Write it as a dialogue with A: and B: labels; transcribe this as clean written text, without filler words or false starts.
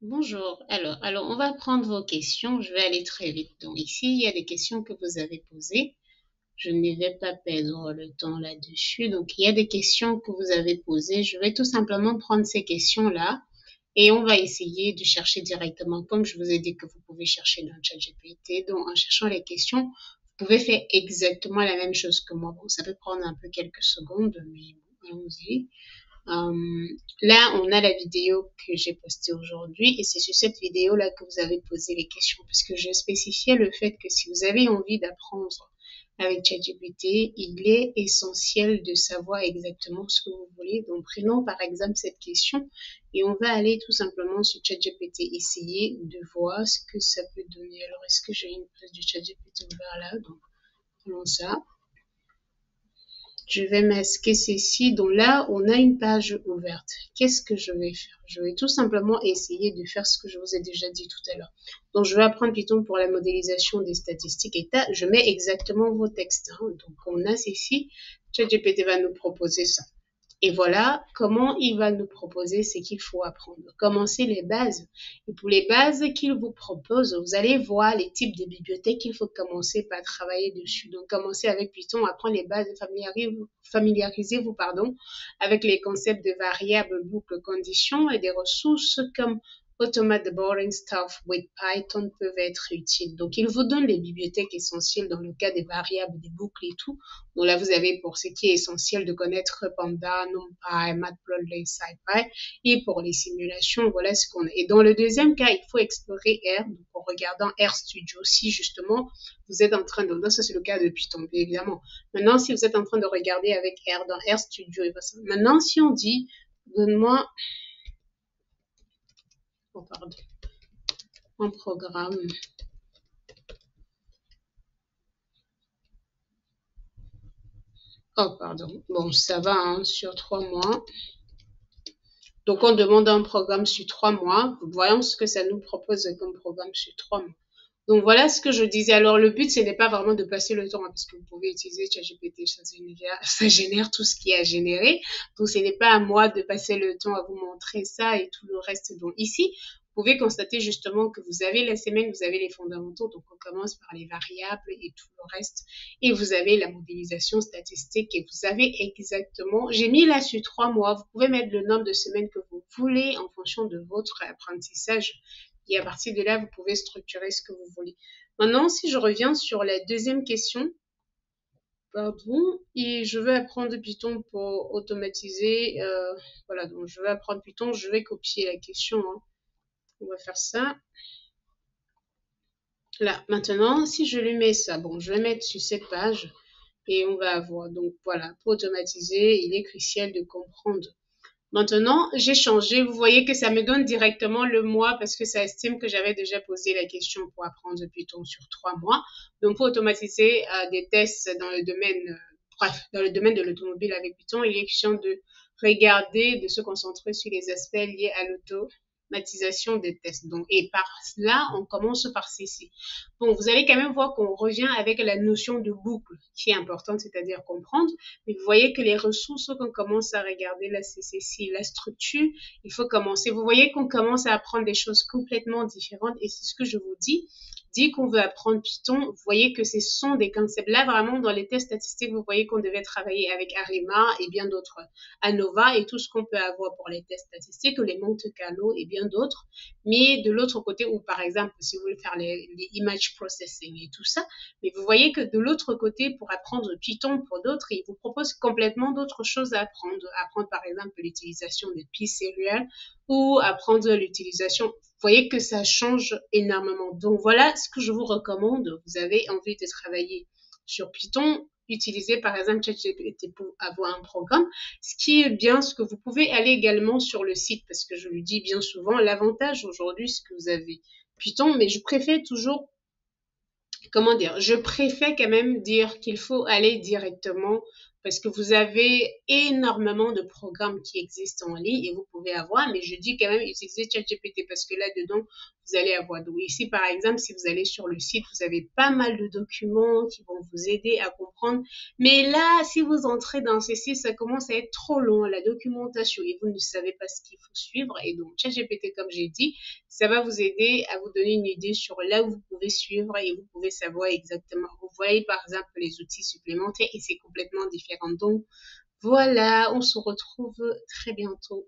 A: Bonjour. Alors, on va prendre vos questions. Je vais aller très vite. Donc, ici, il y a des questions que vous avez posées. Je ne vais pas perdre le temps là-dessus. Donc, il y a des questions que vous avez posées. Je vais tout simplement prendre ces questions-là et on va essayer de chercher directement. Comme je vous ai dit que vous pouvez chercher dans ChatGPT. Donc, en cherchant les questions, vous pouvez faire exactement la même chose que moi. Bon, ça peut prendre un peu quelques secondes, mais bon, allons-y. Euh, Là, on a la vidéo que j'ai postée aujourd'hui et c'est sur cette vidéo-là que vous avez posé les questions parce que je spécifiais le fait que si vous avez envie d'apprendre avec ChatGPT, il est essentiel de savoir exactement ce que vous voulez. Donc, prenons par exemple cette question et on va aller tout simplement sur ChatGPT, essayer de voir ce que ça peut donner. Alors, est-ce que j'ai une page du ChatGPT ouvert là? Donc, prenons ça. Je vais masquer ceci. Donc là, on a une page ouverte. Qu'est-ce que je vais faire? Je vais tout simplement essayer de faire ce que je vous ai déjà dit tout à l'heure. Donc, je vais apprendre Python pour la modélisation des statistiques état. Je mets exactement vos textes, hein. Donc, on a ceci. ChatGPT va nous proposer ça. Et voilà comment il va nous proposer ce qu'il faut apprendre. Commencer les bases. Et pour les bases qu'il vous propose, vous allez voir les types de bibliothèques qu'il faut commencer par travailler dessus. Donc, commencez avec Python, apprendre les bases, familiarisez-vous, avec les concepts de variables, boucles, conditions et des ressources comme Automate the boring stuff with Python peuvent être utiles. Donc, il vous donne les bibliothèques essentielles dans le cas des variables, des boucles et tout. Donc là, vous avez pour ce qui est essentiel de connaître Panda, NumPy, Matplotlib, SciPy. Et pour les simulations, voilà ce qu'on a. Et dans le deuxième cas, il faut explorer R. Donc en regardant RStudio, si justement vous êtes en train de... Ça, c'est le cas de Python, bien évidemment. Maintenant, si vous êtes en train de regarder avec R dans RStudio, maintenant, si on dit, donne-moi... Oh, pardon. Un programme. Oh, pardon. Bon, ça va, hein, sur 3 mois. Donc, on demande un programme sur 3 mois. Voyons ce que ça nous propose comme programme sur 3 mois. Donc, voilà ce que je disais. Alors, le but, ce n'est pas vraiment de passer le temps, hein, parce que vous pouvez utiliser ChatGPT, ça génère tout ce qui est à générer. Donc, ce n'est pas à moi de passer le temps à vous montrer ça et tout le reste. Donc, ici, vous pouvez constater justement que vous avez la semaine, vous avez les fondamentaux. Donc, on commence par les variables et tout le reste. Et vous avez la modélisation statistique et vous avez exactement, j'ai mis là sur 3 mois, vous pouvez mettre le nombre de semaines que vous voulez en fonction de votre apprentissage. Et à partir de là, vous pouvez structurer ce que vous voulez. Maintenant, si je reviens sur la deuxième question, pardon, et je veux apprendre Python pour automatiser, voilà, donc je veux apprendre Python, je vais copier la question, hein. On va faire ça. Là, maintenant, si je lui mets ça, bon, je vais mettre sur cette page et on va avoir, donc voilà, pour automatiser, il est crucial de comprendre. Maintenant, j'ai changé. Vous voyez que ça me donne directement le mois parce que ça estime que j'avais déjà posé la question pour apprendre Python sur 3 mois. Donc, pour automatiser des tests dans le domaine, bref, dans le domaine de l'automobile avec Python, il est question de regarder, de se concentrer sur les aspects liés à l'automatisation des tests. Donc, et par là, on commence par ceci. Bon, vous allez quand même voir qu'on revient avec la notion de boucle qui est importante, c'est-à-dire comprendre. Mais vous voyez que les ressources qu'on commence à regarder là, c'est ceci, la structure, il faut commencer. Vous voyez qu'on commence à apprendre des choses complètement différentes et c'est ce que je vous dis. Dit qu'on veut apprendre Python, vous voyez que ce sont des concepts. Là, vraiment, dans les tests statistiques, vous voyez qu'on devait travailler avec Arima et bien d'autres, ANOVA et tout ce qu'on peut avoir pour les tests statistiques, les Monte Carlo et bien d'autres. Mais de l'autre côté, ou par exemple, si vous voulez faire les image processing et tout ça, mais vous voyez que de l'autre côté, pour apprendre Python pour d'autres, il vous propose complètement d'autres choses à apprendre. Apprendre par exemple l'utilisation des P-serial ou apprendre l'utilisation. Vous voyez que ça change énormément. Donc voilà ce que je vous recommande. Vous avez envie de travailler sur Python, utilisez par exemple ChatGPT pour avoir un programme. Ce qui est bien, ce que vous pouvez aller également sur le site, parce que je le dis bien souvent, l'avantage aujourd'hui, c'est que vous avez Python, mais je préfère toujours, comment dire, je préfère quand même dire qu'il faut aller directement parce que vous avez énormément de programmes qui existent en ligne et vous pouvez avoir, mais je dis quand même utiliser ChatGPT parce que là-dedans, vous allez avoir. Donc ici, par exemple, si vous allez sur le site, vous avez pas mal de documents qui vont vous aider à comprendre. Mais là, si vous entrez dans ces sites, ça commence à être trop long, la documentation, et vous ne savez pas ce qu'il faut suivre. Et donc, ChatGPT, comme j'ai dit, ça va vous aider à vous donner une idée sur là où vous pouvez suivre et vous pouvez savoir exactement. Vous voyez par exemple les outils supplémentaires et c'est complètement différent. Donc voilà, on se retrouve très bientôt.